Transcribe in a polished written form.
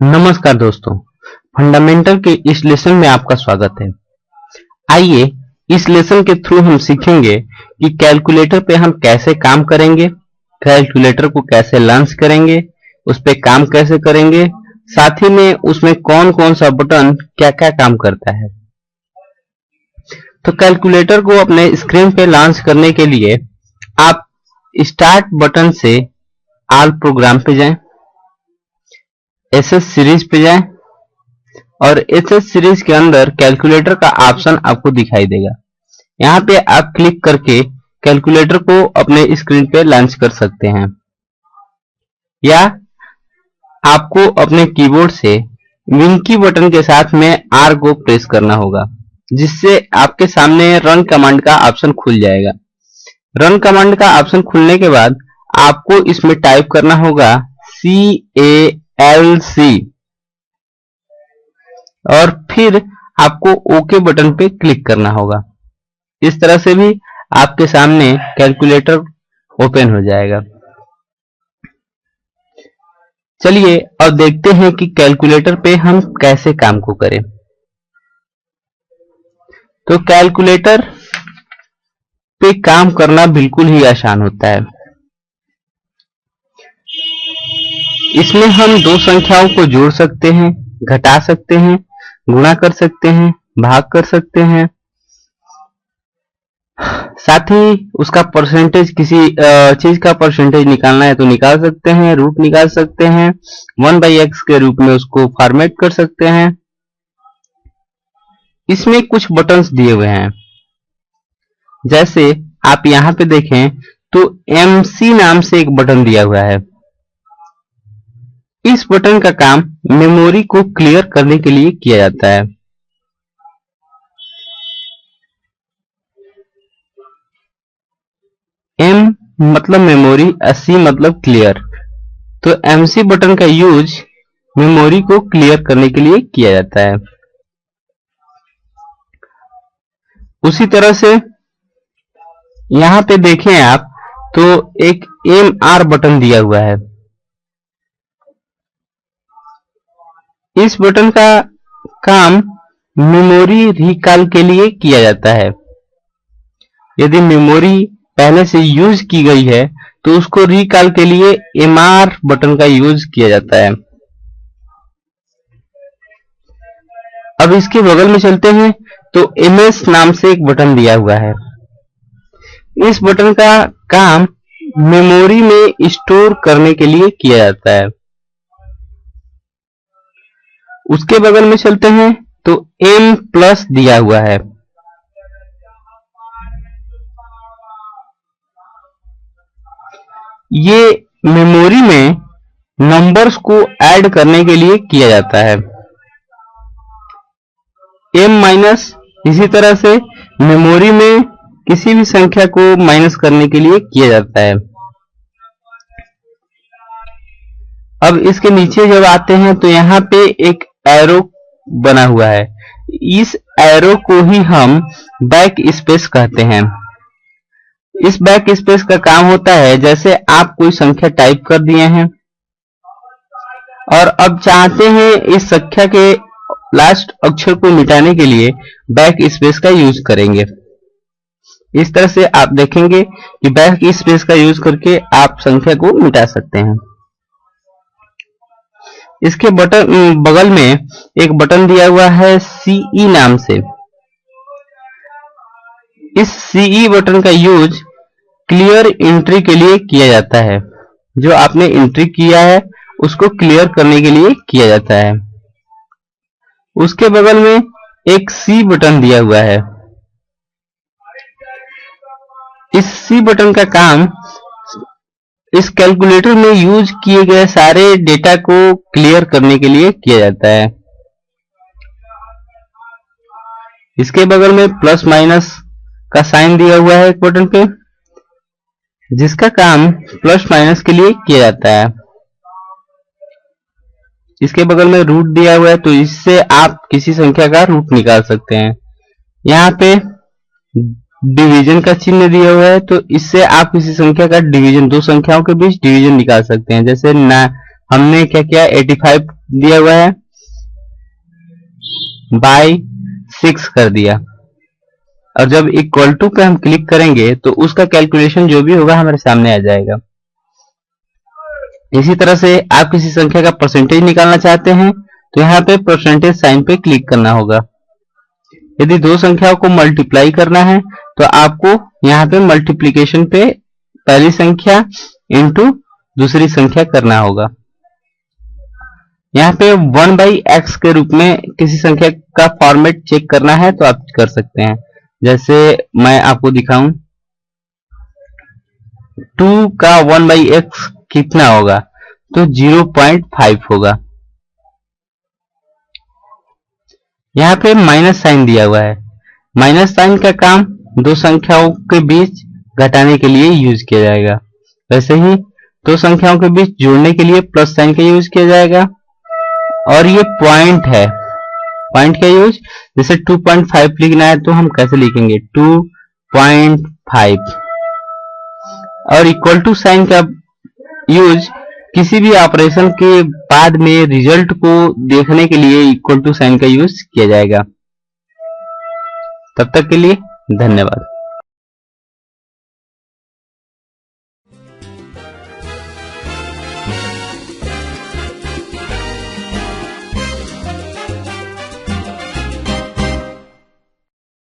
नमस्कार दोस्तों, फंडामेंटल के इस लेसन में आपका स्वागत है। आइए इस लेसन के थ्रू हम सीखेंगे कि कैलकुलेटर पे हम कैसे काम करेंगे, कैलकुलेटर को कैसे लॉन्च करेंगे, उस पे काम कैसे करेंगे, साथ ही में उसमें कौन कौन सा बटन क्या क्या काम करता है। तो कैलकुलेटर को अपने स्क्रीन पे लॉन्च करने के लिए आप स्टार्ट बटन से ऑल प्रोग्राम पे जाएं, एसएस सीरीज पे जाएं और एसएस सीरीज के अंदर कैलकुलेटर का ऑप्शन आपको दिखाई देगा। यहाँ पे आप क्लिक करके कैलकुलेटर को अपने स्क्रीन पे लॉन्च कर सकते हैं, या आपको अपने कीबोर्ड से विंकी बटन के साथ में आर को प्रेस करना होगा, जिससे आपके सामने रन कमांड का ऑप्शन खुल जाएगा। रन कमांड का ऑप्शन खुलने के बाद आपको इसमें टाइप करना होगा CALC और फिर आपको ओके बटन पे क्लिक करना होगा। इस तरह से भी आपके सामने कैलकुलेटर ओपन हो जाएगा। चलिए अब देखते हैं कि कैलकुलेटर पे हम कैसे काम को करें। तो कैलकुलेटर पे काम करना बिल्कुल ही आसान होता है। इसमें हम दो संख्याओं को जोड़ सकते हैं, घटा सकते हैं, गुणा कर सकते हैं, भाग कर सकते हैं, साथ ही उसका परसेंटेज, किसी चीज का परसेंटेज निकालना है तो निकाल सकते हैं, रूट निकाल सकते हैं, 1/x के रूप में उसको फॉर्मेट कर सकते हैं। इसमें कुछ बटन्स दिए हुए हैं, जैसे आप यहाँ पे देखें तो MC नाम से एक बटन दिया हुआ है। इस बटन का काम मेमोरी को क्लियर करने के लिए किया जाता है। M मतलब मेमोरी, C मतलब क्लियर। तो MC बटन का यूज मेमोरी को क्लियर करने के लिए किया जाता है। उसी तरह से यहाँ पे देखें आप तो एक MR बटन दिया हुआ है। इस बटन का काम मेमोरी रिकॉल के लिए किया जाता है। यदि मेमोरी पहले से यूज की गई है तो उसको रिकॉल के लिए MR बटन का यूज किया जाता है। अब इसके बगल में चलते हैं तो MS नाम से एक बटन दिया हुआ है। इस बटन का काम मेमोरी में स्टोर करने के लिए किया जाता है। उसके बगल में चलते हैं तो M+ दिया हुआ है। ये मेमोरी में नंबर्स को ऐड करने के लिए किया जाता है। M-, इसी तरह से मेमोरी में किसी भी संख्या को माइनस करने के लिए किया जाता है। अब इसके नीचे जब आते हैं तो यहाँ पे एक एरो बना हुआ है। इस एरो को ही हम बैक स्पेस कहते हैं। इस बैक स्पेस का काम होता है, जैसे आप कोई संख्या टाइप कर दिए हैं और अब चाहते हैं इस संख्या के लास्ट अक्षर को मिटाने के लिए बैक स्पेस का यूज करेंगे। इस तरह से आप देखेंगे कि बैक स्पेस का यूज करके आप संख्या को मिटा सकते हैं। इसके बगल में एक बटन दिया हुआ है CE नाम से। इस CE बटन का यूज क्लियर एंट्री के लिए किया जाता है। जो आपने एंट्री किया है उसको क्लियर करने के लिए किया जाता है। उसके बगल में एक C बटन दिया हुआ है। इस C बटन का काम इस कैलकुलेटर में यूज किए गए सारे डेटा को क्लियर करने के लिए किया जाता है। इसके बगल में प्लस माइनस का साइन दिया हुआ है एक बटन पे, जिसका काम प्लस माइनस के लिए किया जाता है। इसके बगल में रूट दिया हुआ है, तो इससे आप किसी संख्या का रूट निकाल सकते हैं। यहाँ पे डिवीजन का चिन्ह दिया हुआ है, तो इससे आप किसी संख्या का डिवीजन, दो संख्याओं के बीच डिवीजन निकाल सकते हैं। जैसे हमने क्या किया, 85 दिया हुआ है, बाय 6 कर दिया, और जब इक्वल टू पे हम क्लिक करेंगे तो उसका कैलकुलेशन जो भी होगा हमारे सामने आ जाएगा। इसी तरह से आप किसी संख्या का परसेंटेज निकालना चाहते हैं तो यहाँ पे परसेंटेज साइन पे क्लिक करना होगा। यदि दो संख्याओं को मल्टीप्लाई करना है तो आपको यहाँ पे मल्टीप्लिकेशन पे पहली संख्या इंटू दूसरी संख्या करना होगा। यहाँ पे 1/x के रूप में किसी संख्या का फॉर्मेट चेक करना है तो आप कर सकते हैं। जैसे मैं आपको दिखाऊं, 2 का 1/x कितना होगा, तो 0.5 होगा। यहाँ पे माइनस साइन दिया हुआ है, माइनस साइन का काम दो संख्याओं के बीच घटाने के लिए यूज किया जाएगा। वैसे ही दो संख्याओं के बीच जोड़ने के लिए प्लस साइन का यूज किया जाएगा। और ये पॉइंट है, पॉइंट का यूज, जैसे 2.5 लिखना है तो हम कैसे लिखेंगे, 2.5। और इक्वल टू साइन का यूज किसी भी ऑपरेशन के बाद में रिजल्ट को देखने के लिए इक्वल टू साइन का यूज किया जाएगा। तब तक के लिए धन्यवाद।